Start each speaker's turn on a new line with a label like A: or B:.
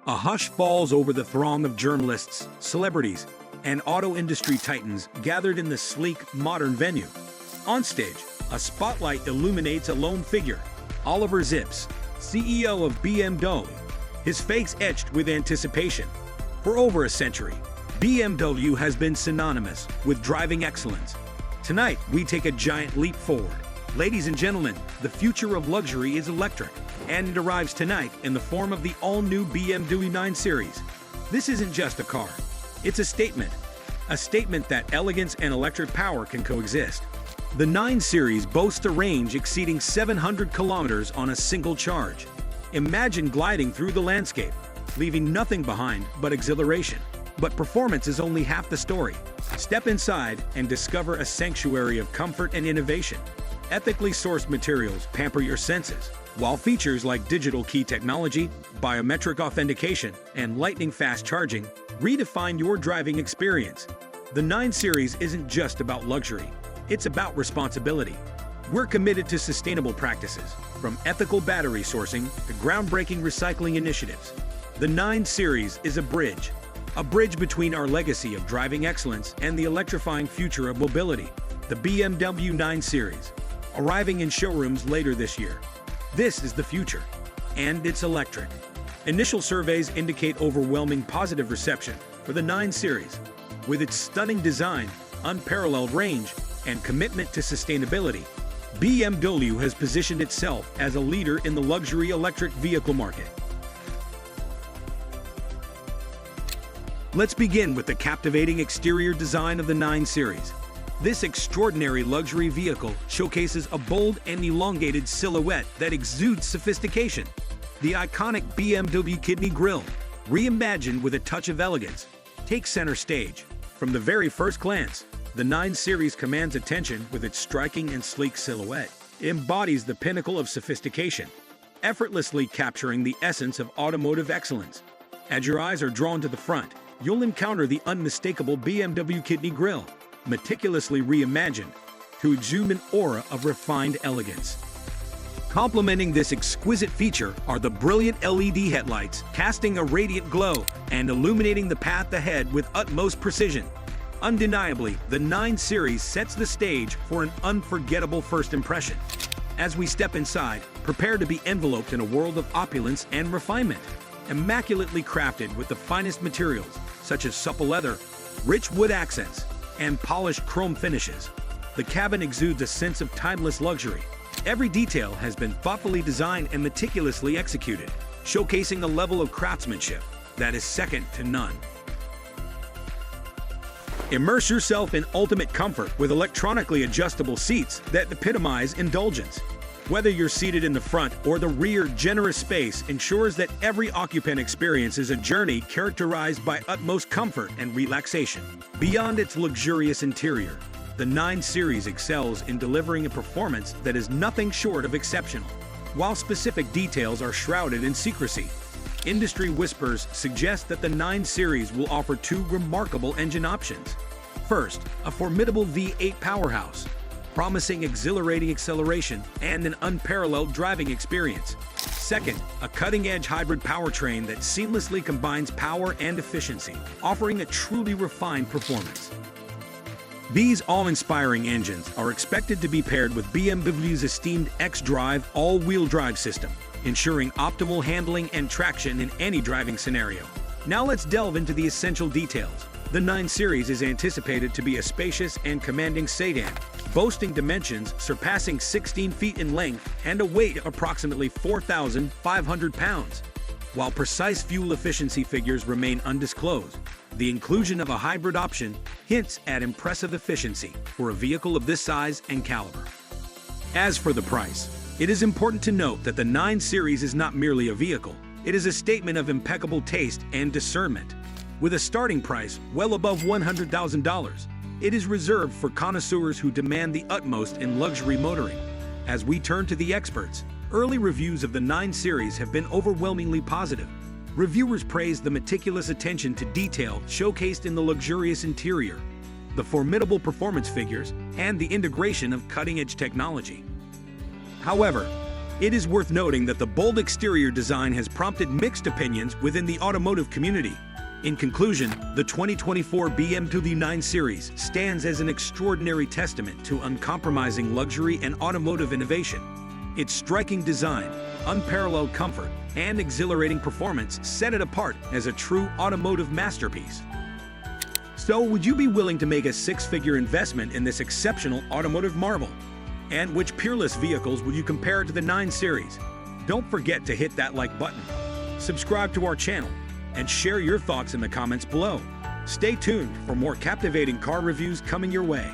A: A hush falls over the throng of journalists, celebrities, and auto industry titans gathered in the sleek, modern venue. On stage, a spotlight illuminates a lone figure, Oliver Zipse, CEO of BMW, his face etched with anticipation. For over a century, BMW has been synonymous with driving excellence. Tonight, we take a giant leap forward. Ladies and gentlemen, the future of luxury is electric, and it arrives tonight in the form of the all-new BMW 9 Series. This isn't just a car, it's a statement that elegance and electric power can coexist. The 9 Series boasts a range exceeding 700 kilometers on a single charge. Imagine gliding through the landscape, leaving nothing behind but exhilaration. But performance is only half the story. Step inside and discover a sanctuary of comfort and innovation. Ethically sourced materials pamper your senses, while features like digital key technology, biometric authentication, and lightning-fast charging redefine your driving experience. The 9 Series isn't just about luxury, it's about responsibility. We're committed to sustainable practices, from ethical battery sourcing to groundbreaking recycling initiatives. The 9 Series is a bridge between our legacy of driving excellence and the electrifying future of mobility. The BMW 9 Series, arriving in showrooms later this year. This is the future, and it's electric. Initial surveys indicate overwhelming positive reception for the 9 Series. With its stunning design, unparalleled range, and commitment to sustainability, BMW has positioned itself as a leader in the luxury electric vehicle market. Let's begin with the captivating exterior design of the 9 Series. This extraordinary luxury vehicle showcases a bold and elongated silhouette that exudes sophistication. The iconic BMW kidney grille, reimagined with a touch of elegance, takes center stage. From the very first glance, the 9 Series commands attention with its striking and sleek silhouette. It embodies the pinnacle of sophistication, effortlessly capturing the essence of automotive excellence. As your eyes are drawn to the front, you'll encounter the unmistakable BMW kidney grille, meticulously reimagined to exude an aura of refined elegance. Complementing this exquisite feature are the brilliant LED headlights, casting a radiant glow and illuminating the path ahead with utmost precision. Undeniably, the 9 Series sets the stage for an unforgettable first impression. As we step inside, prepare to be enveloped in a world of opulence and refinement. Immaculately crafted with the finest materials, such as supple leather, rich wood accents, and polished chrome finishes, the cabin exudes a sense of timeless luxury. Every detail has been thoughtfully designed and meticulously executed, showcasing a level of craftsmanship that is second to none. Immerse yourself in ultimate comfort with electronically adjustable seats that epitomize indulgence. Whether you're seated in the front or the rear, generous space ensures that every occupant experiences a journey characterized by utmost comfort and relaxation. Beyond its luxurious interior, the 9 Series excels in delivering a performance that is nothing short of exceptional. While specific details are shrouded in secrecy, industry whispers suggest that the 9 Series will offer 2 remarkable engine options. First, a formidable V8 powerhouse, promising exhilarating acceleration and an unparalleled driving experience. Second, a cutting-edge hybrid powertrain that seamlessly combines power and efficiency, offering a truly refined performance. These awe-inspiring engines are expected to be paired with BMW's esteemed xDrive all-wheel drive system, ensuring optimal handling and traction in any driving scenario. Now let's delve into the essential details. The 9 Series is anticipated to be a spacious and commanding sedan, boasting dimensions surpassing 16 feet in length and a weight of approximately 4,500 pounds. While precise fuel efficiency figures remain undisclosed, the inclusion of a hybrid option hints at impressive efficiency for a vehicle of this size and caliber. As for the price, it is important to note that the 9 Series is not merely a vehicle, it is a statement of impeccable taste and discernment. With a starting price well above $100,000, it is reserved for connoisseurs who demand the utmost in luxury motoring. As we turn to the experts, early reviews of the 9 Series have been overwhelmingly positive. Reviewers praise the meticulous attention to detail showcased in the luxurious interior, the formidable performance figures, and the integration of cutting-edge technology. However, It is worth noting that the bold exterior design has prompted mixed opinions within the automotive community. In conclusion, the 2024 BMW 9 Series stands as an extraordinary testament to uncompromising luxury and automotive innovation. Its striking design, unparalleled comfort, and exhilarating performance set it apart as a true automotive masterpiece. So, would you be willing to make a six-figure investment in this exceptional automotive marvel? And which peerless vehicles would you compare to the 9 Series? Don't forget to hit that like button, subscribe to our channel, and share your thoughts in the comments below. Stay tuned for more captivating car reviews coming your way.